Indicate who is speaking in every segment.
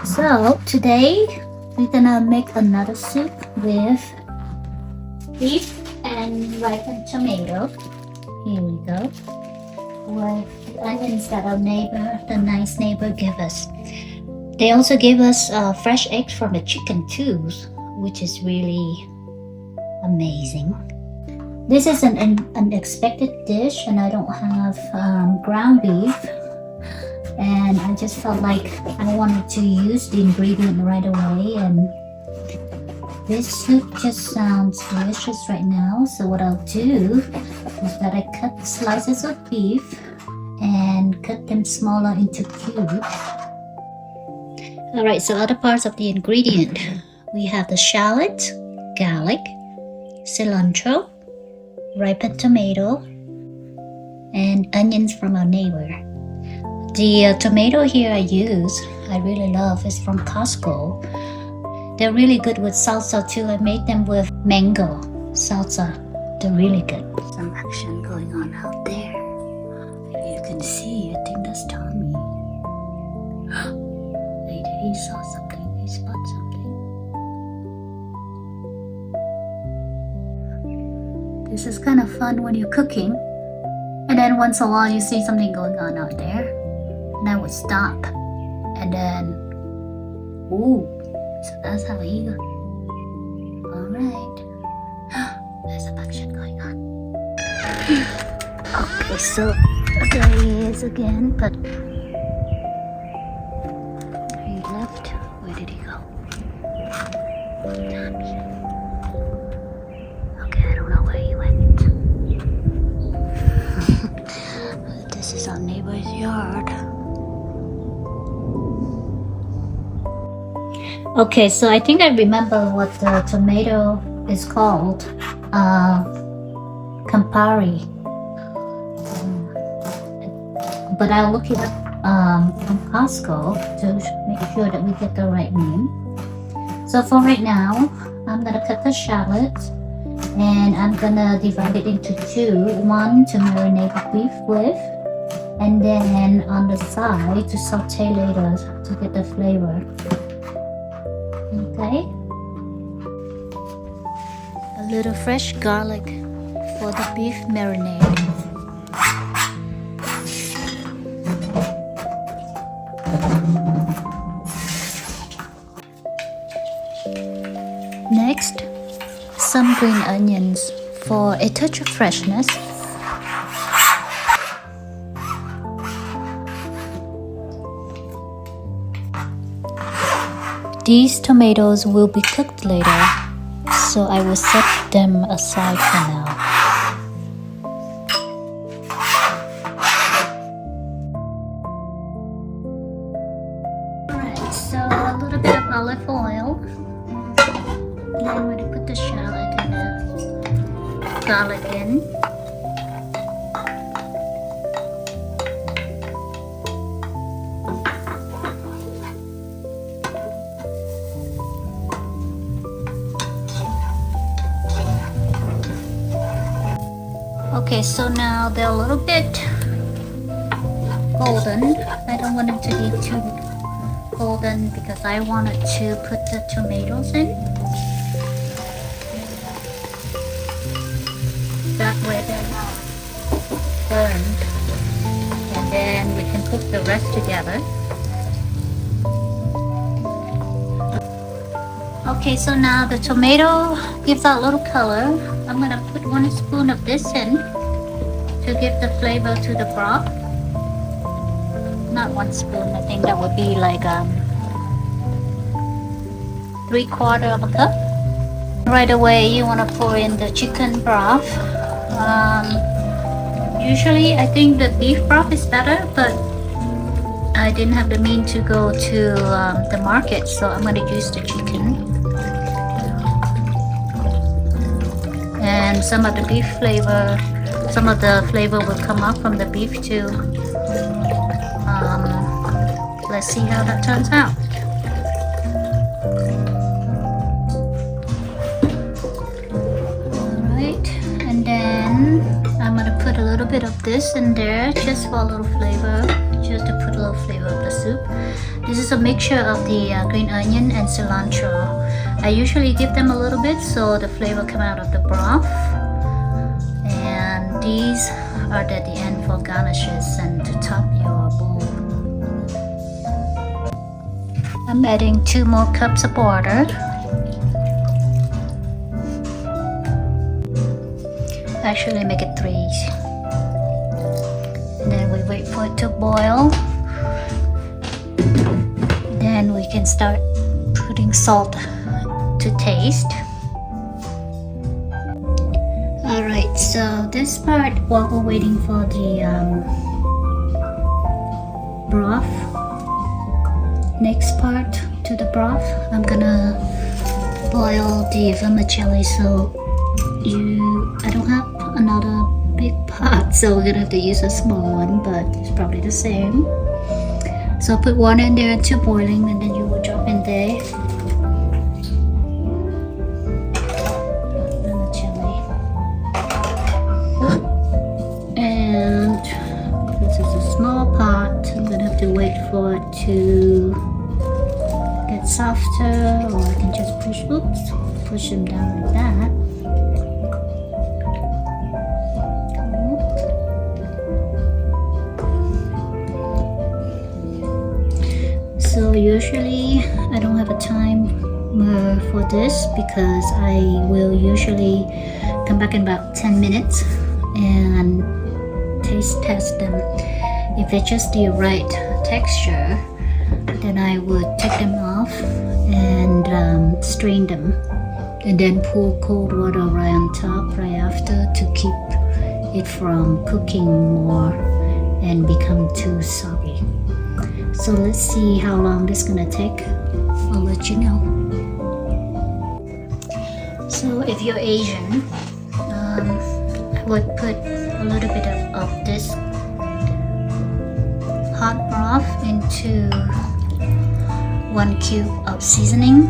Speaker 1: So today we're gonna make another soup with beef and ripened tomato. Here we go. With the onions that our neighbor, the nice neighbor, gave us. They also gave us fresh eggs from the chicken too, which is really amazing. This is an unexpected dish, and I don't have ground beef, and I just felt like I wanted to use the ingredient right away, and this soup just sounds delicious right now. So what I'll do is that I cut slices of beef and cut them smaller into cubes. Alright, so other parts of the ingredient. We have the shallot, garlic, cilantro, ripened tomato, and onions from our neighbor. The tomato here I really love, is from Costco. They're really good with salsa too. I made them with mango salsa. They're really good. Some action going on out there. You can see, I think that's Tommy. He saw something, he spotted something. This is kind of fun when you're cooking, and then once in a while you see something going on out there, and I would stop, and then, ooh, so that's how he goes. Alright, there's some action going on. Okay, so there he is again, but he left. Where did he go? Okay, I don't know where he went. This is our neighbor's yard. Okay, so I think I remember what the tomato is called. Campari. But I'll look it up from Costco to make sure that we get the right name. So for right now, I'm gonna cut the shallot, and I'm gonna divide it into two. One to marinate the beef with, and then on the side to saute later to get the flavor. Okay. A little fresh garlic for the beef marinade. Next, some green onions for a touch of freshness. These tomatoes will be cooked later, so I will set them aside for now. Alright, so a little bit of olive oil. Then I'm going to put the shallot and the garlic in. Okay, so now they're a little bit golden. I don't want them to be too golden because I wanted to put the tomatoes in. That way they're not burned, and then we can cook the rest together. Okay, so now the tomato gives out a little color. I'm gonna put 1 spoon of this in to give the flavor to the broth. Not 1 spoon, I think that would be like 3/4 of a cup. Right away you want to pour in the chicken broth. Usually I think the beef broth is better, but I didn't have the means to go to the market, so I'm going to use the chicken. And some of the beef flavor, some of the flavor will come up from the beef too. Let's see how that turns out. Alright, and then I'm gonna put a little bit of this in there just for a little flavor, just to put a little flavor of the soup. This is a mixture of the green onion and cilantro. I usually give them a little bit so the flavor come out of the broth. And these are at the end for garnishes and to top your bowl. I'm adding 2 more cups of water. Actually make it 3. And then we wait for it to boil. Then we can start putting salt to taste. Alright, so this part while we're waiting for the broth, next part to the broth, I'm gonna boil the vermicelli. So I don't have another big pot, so we're gonna have to use a small one, but it's probably the same. So put water in there to boiling, and then you will drop in there vermicelli. And this is a small pot, I'm gonna have to wait for it to get softer, or I can just push them down like that. So usually I don't have a timer for this because I will usually come back in about 10 minutes and taste test them. If it's just the right texture, then I would take them off and strain them, and then pour cold water right on top right after to keep it from cooking more and become too soggy. So let's see how long this is gonna take. I'll let you know. So if you're Asian, I would put a little bit of this hot broth into 1 cube of seasoning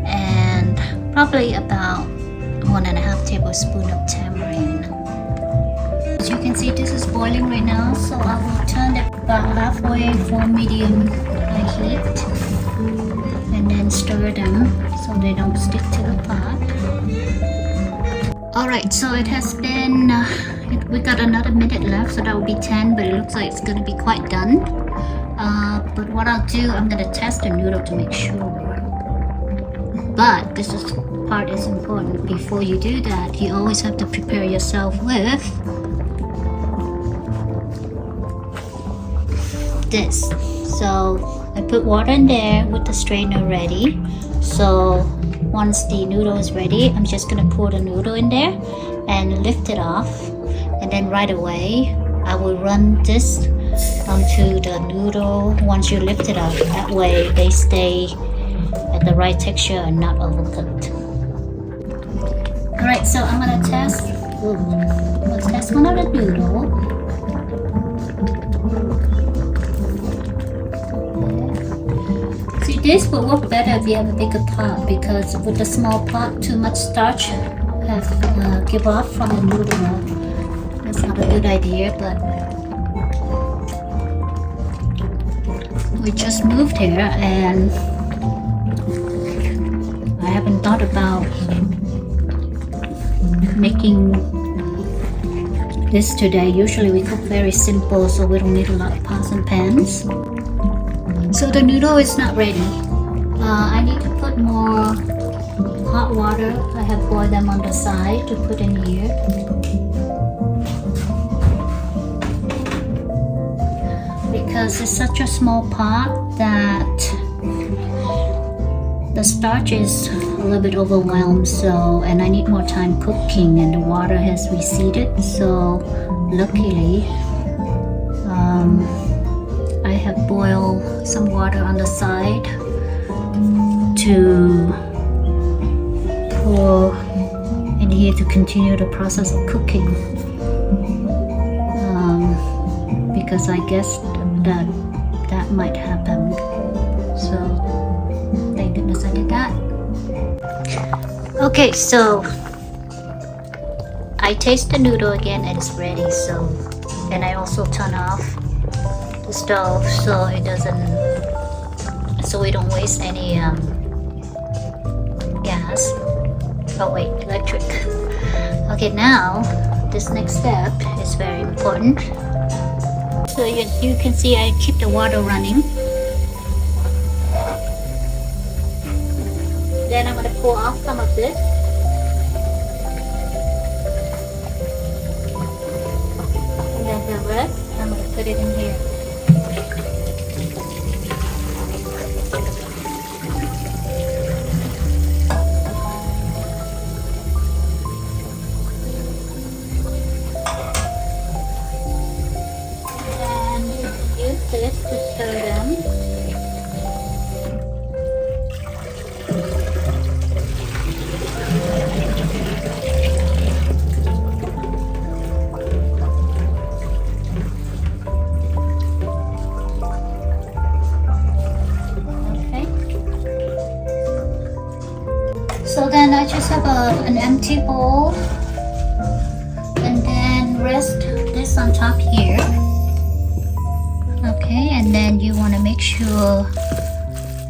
Speaker 1: and probably about 1.5 tablespoons of tamarind. As you can see, this is boiling right now, so I will turn it about halfway for medium high heat and then stir them so they don't stick to the pot. Alright, so it has been, we got another minute left, so that will be 10, but it looks like it's going to be quite done. But what I'll do, I'm going to test the noodle to make sure. But this part is important. Before you do that, you always have to prepare yourself with this. So I put water in there with the strainer ready. So once the noodle is ready, I'm just gonna pour the noodle in there and lift it off, and then right away I will run this onto the noodle once you lift it up. That way they stay at the right texture and not overcooked. Alright, so I'm gonna test one of the noodle. See, this will work better if you have a bigger pot, because with the small pot, too much starch have give off from the noodle. That's not a good idea, but we just moved here and I haven't thought about making this today. Usually we cook very simple, so we don't need a lot of pots and pans. So the noodle is not ready. I need to put more hot water. I have boiled them on the side to put in here. Because it's such a small pot that the starch is a little bit overwhelmed, so, and I need more time cooking, and the water has receded, so luckily I have boiled some water on the side to pour in here to continue the process of cooking, because I guess that might happen. So thank goodness I did that. Okay, so I taste the noodle again and it's ready. So, and I also turn off the the stove so it doesn't, so we don't waste any gas. Oh wait, electric. Okay, now this next step is very important. So you can see I keep the water running. Then I'm going to pour off some of this. And then the rest, I'm going to put it in here. And you can use this to stir them. So then I just have an empty bowl and then rest this on top here. Okay, and then you want to make sure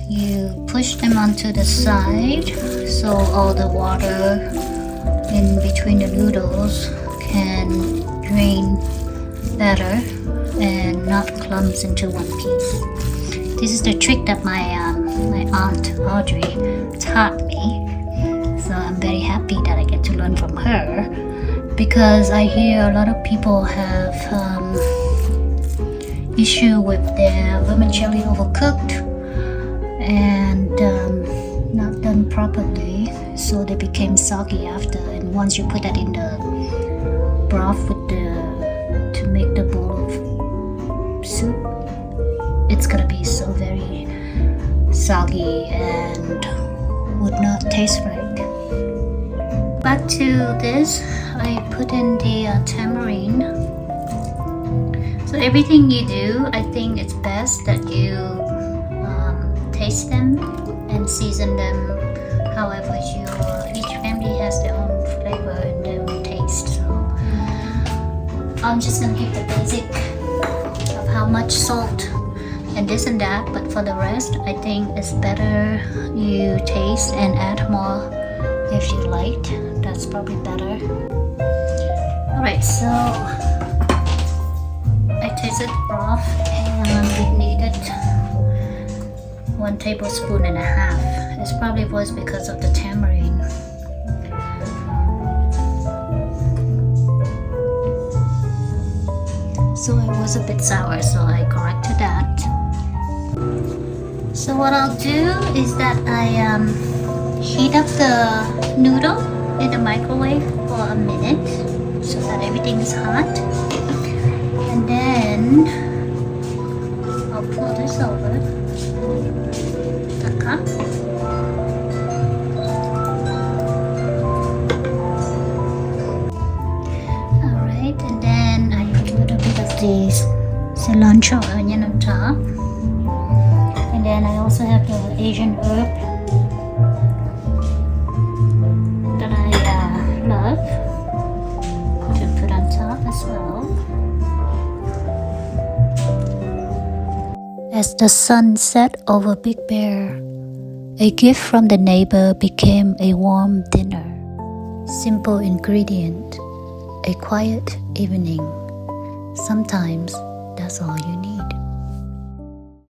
Speaker 1: you push them onto the side so all the water in between the noodles can drain better and not clumps into one piece. This is the trick that my aunt Audrey taught me. So I'm very happy that I get to learn from her, because I hear a lot of people have issue with their vermicelli overcooked and not done properly, so they became soggy after. And once you put that in the broth with to make the bowl of soup, it's gonna be so very soggy and would not taste right. Back to this, I put in the tamarind. So everything you do, I think it's best that you taste them and season them however each family has their own flavor and their own taste. So I'm just gonna keep the basic of how much salt and this and that, but for the rest I think it's better you taste and add more if you like. That's probably better. Alright, so I tasted the broth and we needed 1.5 tablespoons. It probably was because of the tamarind. So it was a bit sour, so I corrected that. So what I'll do is that I heat up the noodle in the microwave for a minute so that everything is hot, and then I'll pour this over the cup. Alright, and then I put a little bit of this cilantro onion on top, and then I also have the Asian herb that I love to put on top as well. As the sun set over Big Bear, a gift from the neighbor became a warm dinner. Simple ingredient, a quiet evening. Sometimes that's all you need.